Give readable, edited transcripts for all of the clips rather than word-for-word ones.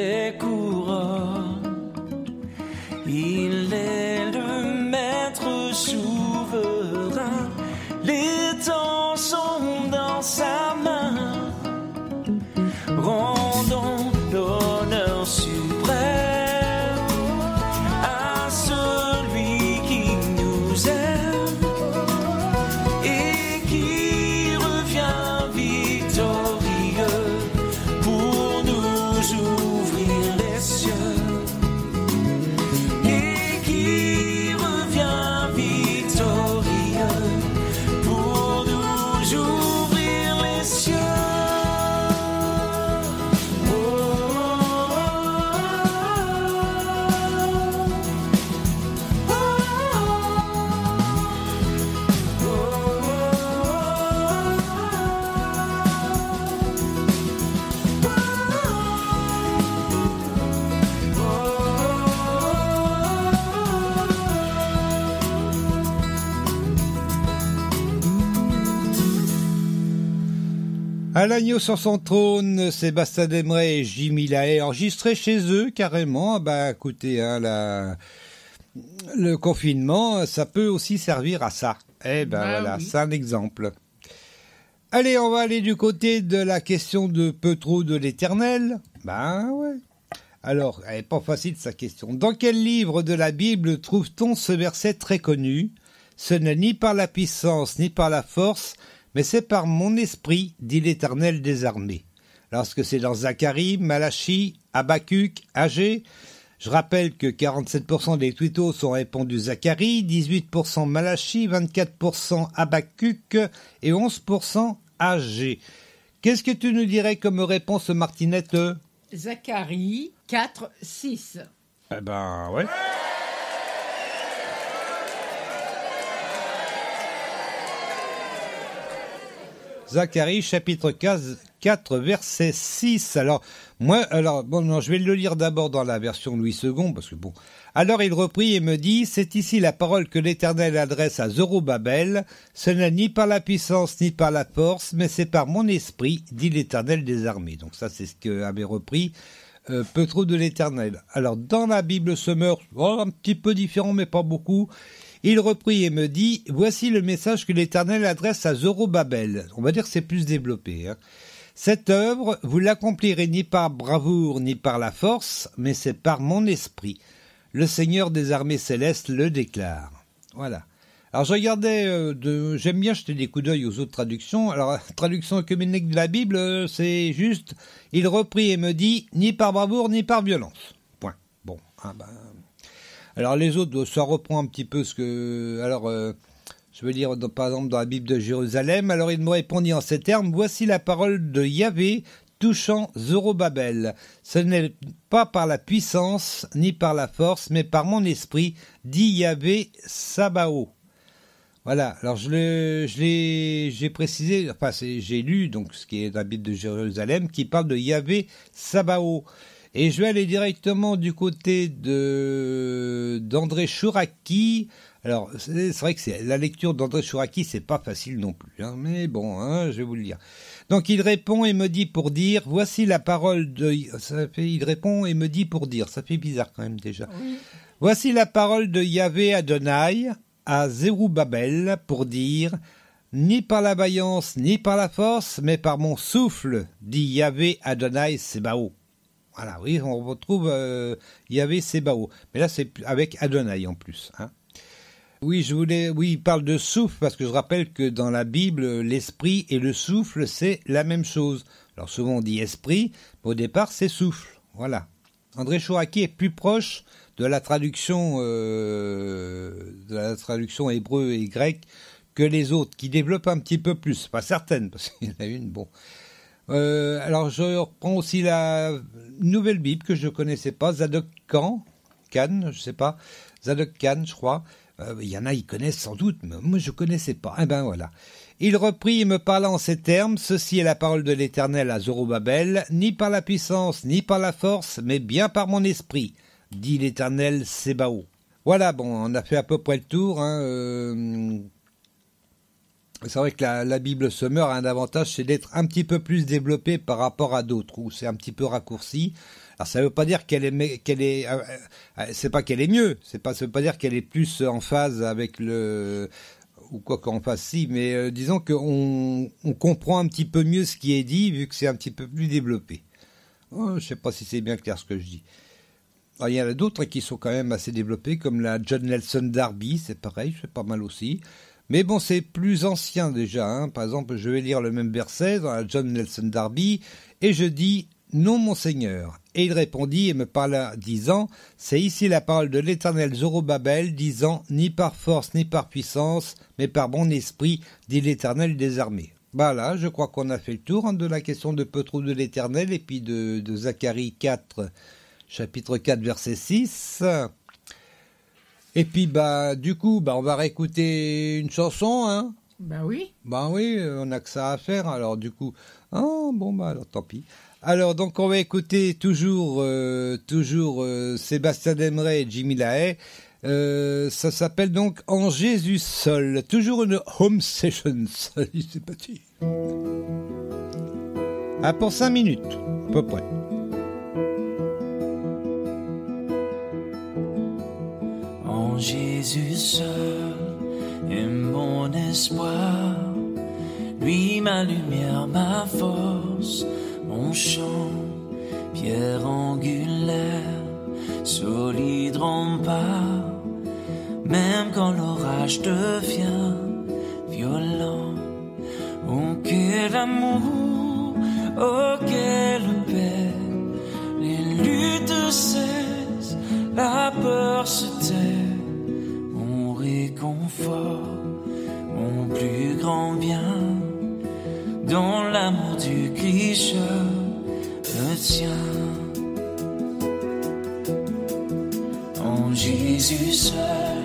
les couronnes. Il est le maître souverain. Les temps sont dans sa main. Rendons l'honneur suprême à celui qui nous aime et qui revient victorieux pour nous ouvrir les cieux. Et qui revient victorieux pour nous ouvrir les cieux. À l'agneau sur son trône, Sébastien Demeret et Jimmy Lahaye enregistrés chez eux carrément. Bah écoutez, hein, le confinement, ça peut aussi servir à ça. Eh ben voilà, oui. C'est un exemple. Allez, on va aller du côté de la question de peu trop de l'Éternel. Ben ouais. Alors, elle n'est pas facile sa question. Dans quel livre de la Bible trouve-t-on ce verset très connu ? Ce n'est ni par la puissance ni par la force, mais c'est par mon esprit, dit l'Éternel des armées. Lorsque c'est dans Zacharie, Malachie, Habacuc, Agé, je rappelle que 47% des tweetos ont répondu Zacharie, 18% Malachie, 24% Habacuc et 11% Agé. Qu'est-ce que tu nous dirais comme réponse, Martinette ? Zacharie 4, 6. Eh ben, ouais. Zacharie, chapitre 4, verset 6. Non, je vais le lire d'abord dans la version Louis II, parce que bon. Alors il reprit et me dit, c'est ici la parole que l'Éternel adresse à Zorobabel. Ce n'est ni par la puissance ni par la force, mais c'est par mon esprit, dit l'Éternel des armées. Donc ça, c'est ce qu'avait repris peu trop de l'Éternel. Alors dans la Bible Summer, un petit peu différent, mais pas beaucoup. Il reprit et me dit, voici le message que l'Éternel adresse à Zorobabel. On va dire que c'est plus développé. Hein. Cette œuvre, vous l'accomplirez ni par bravoure ni par la force, mais c'est par mon esprit. Le Seigneur des armées célestes le déclare. Voilà. Alors je regardais, j'aime bien jeter des coups d'œil aux autres traductions. Alors la traduction œcuménique de la Bible, c'est juste, il reprit et me dit, ni par bravoure ni par violence. Point. Bon, alors les autres, ça reprend un petit peu ce que... Alors, je veux dire, par exemple, dans la Bible de Jérusalem, alors il me répondit en ces termes, voici la parole de Yahvé touchant Zorobabel. Ce n'est pas par la puissance ni par la force, mais par mon esprit, dit Yahvé Sabaoth. Voilà, alors j'ai précisé, enfin j'ai lu donc ce qui est dans la Bible de Jérusalem, qui parle de Yahvé Sabaoth. Et je vais aller directement du côté d'André Chouraki. Alors, c'est vrai que la lecture d'André Chouraki, c'est pas facile non plus, hein, mais bon, hein, je vais vous le lire. Donc, il répond et me dit pour dire, voici la parole de... il répond et me dit pour dire, ça fait bizarre quand même déjà. Oui. Voici la parole de Yahvé Adonai à Zerubabel pour dire, ni par la vaillance, ni par la force, mais par mon souffle, dit Yahvé Adonai Sebaoth. Voilà, oui, on retrouve Yahvé Sebaoth. Mais là, c'est avec Adonai en plus. Hein. Oui, il parle de souffle, parce que je rappelle que dans la Bible, l'esprit et le souffle, c'est la même chose. Alors souvent on dit esprit, mais au départ, c'est souffle. Voilà. André Chouraki est plus proche de la traduction hébreu et grec que les autres, qui développent un petit peu plus. Pas certaines, parce qu'il y en a une, bon... alors je reprends aussi la nouvelle Bible que je connaissais pas, Zadok Khan, je sais pas, Zadok Khan, je crois. Il y en a, ils connaissent sans doute, mais moi je connaissais pas. Eh ben voilà. Il reprit et me parla en ces termes, ceci est la parole de l'Éternel à Zorobabel, ni par la puissance, ni par la force, mais bien par mon esprit, dit l'Éternel Sébaoth. Voilà, bon, on a fait à peu près le tour, hein, c'est vrai que la Bible Summer a un avantage, c'est d'être un petit peu plus développée par rapport à d'autres, où c'est un petit peu raccourci. Alors ça veut pas dire c'est pas qu'elle est mieux, ça veut pas dire qu'elle est plus en phase avec le ou quoi qu'en fasse si, mais disons qu'on comprend un petit peu mieux ce qui est dit vu que c'est un petit peu plus développé. Oh, je sais pas si c'est bien clair ce que je dis. Alors, il y en a d'autres qui sont quand même assez développés, comme la John Nelson Darby, c'est pareil, c'est pas mal aussi. Mais bon, c'est plus ancien déjà. Hein. Par exemple, je vais lire le même verset dans la John Nelson Darby, et je dis « Non, monseigneur ». Et il répondit et me parla, disant « C'est ici la parole de l'Éternel Zorobabel, disant « Ni par force, ni par puissance, mais par mon esprit, dit l'Éternel des armées ». Voilà, je crois qu'on a fait le tour hein, de la question de Peu trop de l'Éternel, et puis de Zacharie 4, chapitre 4, verset 6. Et puis, du coup, on va réécouter une chanson, hein. Oui. Oui, on a que ça à faire, alors du coup... alors tant pis. Alors, donc, on va écouter toujours Sébastien Demeret et Jimmy Lahaye. Ça s'appelle donc En Jésus seul. Toujours une home session. Salut, c'est parti. Pour 5 minutes, à peu près. En Jésus seul est mon espoir, lui ma lumière, ma force, mon chant, pierre angulaire, solide rempart, même quand l'orage devient violent. Oh quel amour, oh quelle paix, les luttes cessent, la peur se tait. Mon réconfort, mon plus grand bien, dans l'amour du Christ je me tiens. En Jésus seul,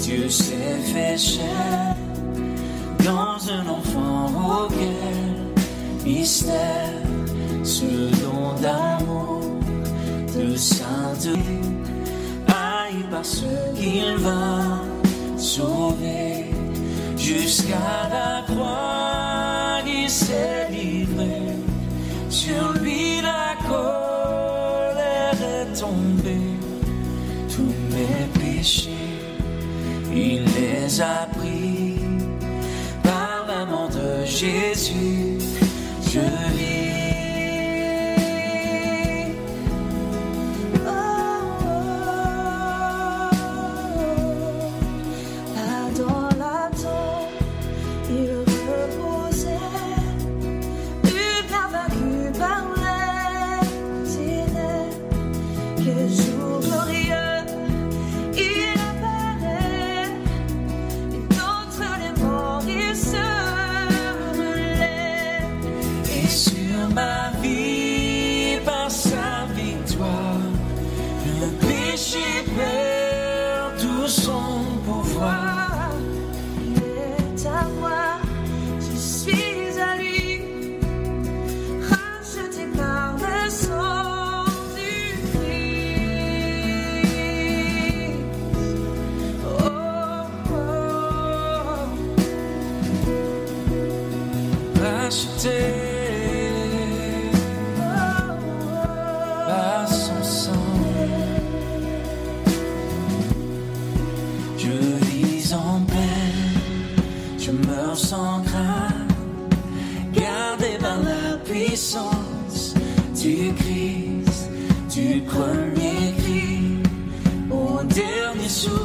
Dieu s'est fait chair, dans un enfant auquel mystère, ce don d'amour, de sainteté, haï par ceux qu'il va sauver, jusqu'à la croix il s'est livré, sur lui la colère est tombée, tous mes péchés il les a pris, par la mort de Jésus je vis. Par son sang, je vis en paix, je meurs sans crainte, gardé par la puissance du Christ, du premier cri au dernier souffle.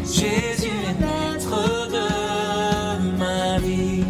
Jésus est maître de ma vie.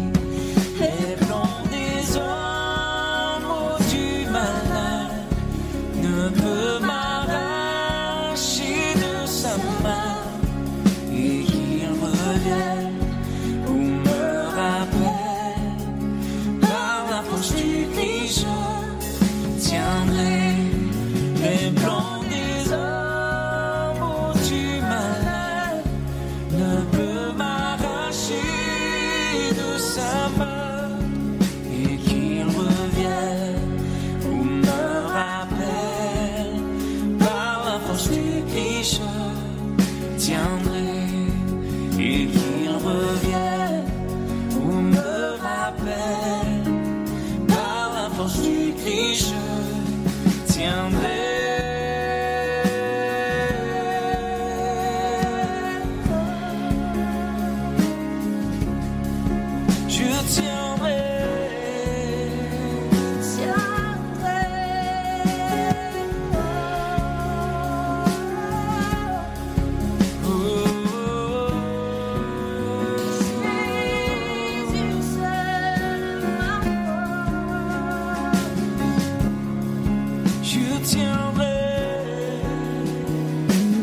je tiendrai.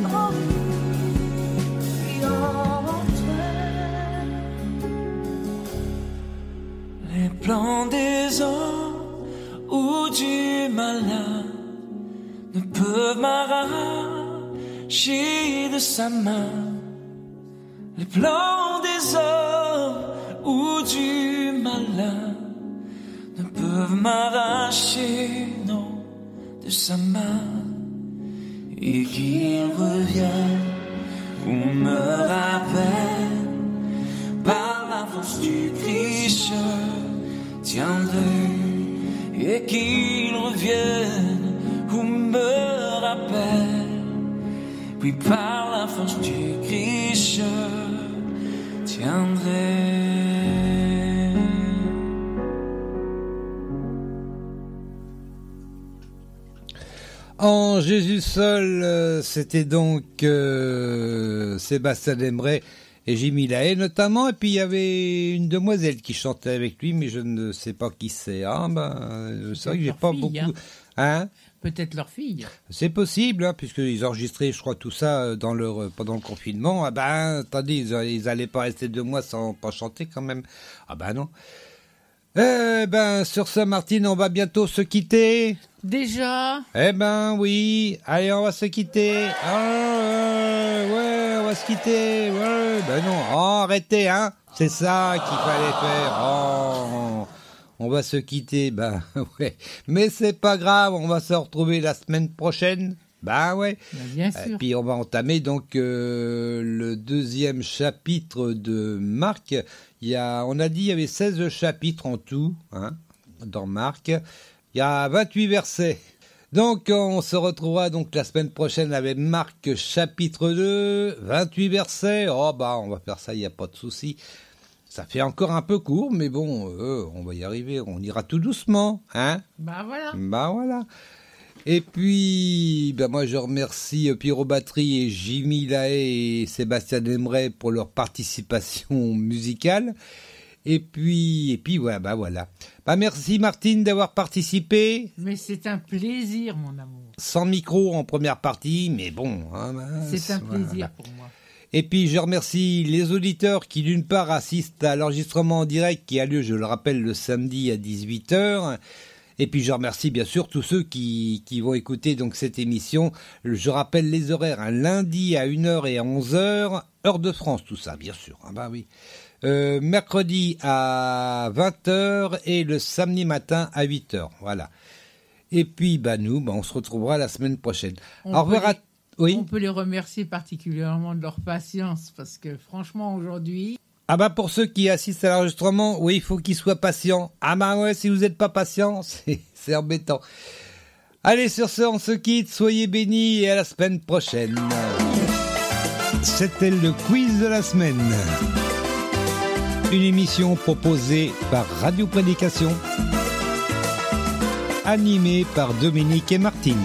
Oh, oui, entre les plans des hommes ou du malin ne peuvent m'arracher de sa main. Les plans des hommes ou du malin ne peuvent m'arracher, non, de sa main. Et qu'il revienne ou me rappelle, par la force du Christ je tiendrai. Et qu'il revienne ou me rappelle, puis par la force du Christ je tiendrai. En Jésus seul, c'était donc Sébastien Dembray et Jimmy Lahaye notamment, et puis il y avait une demoiselle qui chantait avec lui, mais je ne sais pas qui c'est. Ah ben, c'est vrai que j'ai pas fille, beaucoup. Hein? Peut-être leur fille. C'est possible, hein, puisqu'ils enregistraient, je crois, tout ça pendant le confinement. Ah ben, attendez, ils allaient pas rester 2 mois sans pas chanter quand même. Ah ben non. Ben, sur ce, Martine, on va bientôt se quitter. Déjà? Eh ben, oui. Allez, on va se quitter. Ouais, on va se quitter. Ouais, ben non. Oh, arrêtez, hein. C'est ça qu'il fallait faire. Oh, on va se quitter. Ben, ouais. Mais c'est pas grave, on va se retrouver la semaine prochaine. Ben ouais. Bien sûr. Et puis on va entamer donc le 2e chapitre de Marc. On a dit il y avait 16 chapitres en tout, hein, dans Marc. Il y a 28 versets. Donc on se retrouvera donc la semaine prochaine avec Marc chapitre 2, 28 versets. Oh bah on va faire ça, il n'y a pas de souci. Ça fait encore un peu court, mais bon, on va y arriver. On ira tout doucement, hein. Bah voilà. Bah voilà. Et puis, ben moi je remercie Pierrot Batterie et Jimmy Lahaye et Sébastien Dembray pour leur participation musicale. Et puis voilà, bah voilà. Bah merci Martine d'avoir participé. Mais c'est un plaisir, mon amour. Sans micro en première partie, mais bon. Hein, c'est un plaisir voilà. pour moi. Et puis je remercie les auditeurs qui d'une part assistent à l'enregistrement en direct qui a lieu, je le rappelle, le samedi à 18h. Et puis je remercie bien sûr tous ceux qui vont écouter donc cette émission. Je rappelle les horaires, hein, lundi à 1h et à 11h, heure de France, tout ça, bien sûr. Ah bah oui. Mercredi à 20h et le samedi matin à 8h. Voilà. Et puis bah nous, bah, on se retrouvera la semaine prochaine. Au revoir. Oui. On peut les remercier particulièrement de leur patience parce que franchement aujourd'hui... Ah bah pour ceux qui assistent à l'enregistrement, oui, il faut qu'ils soient patients. Ah bah ouais, si vous n'êtes pas patient, c'est embêtant. Allez, sur ce, on se quitte, soyez bénis et à la semaine prochaine. C'était le quiz de la semaine. Une émission proposée par Radio Prédication, animée par Dominique et Martine.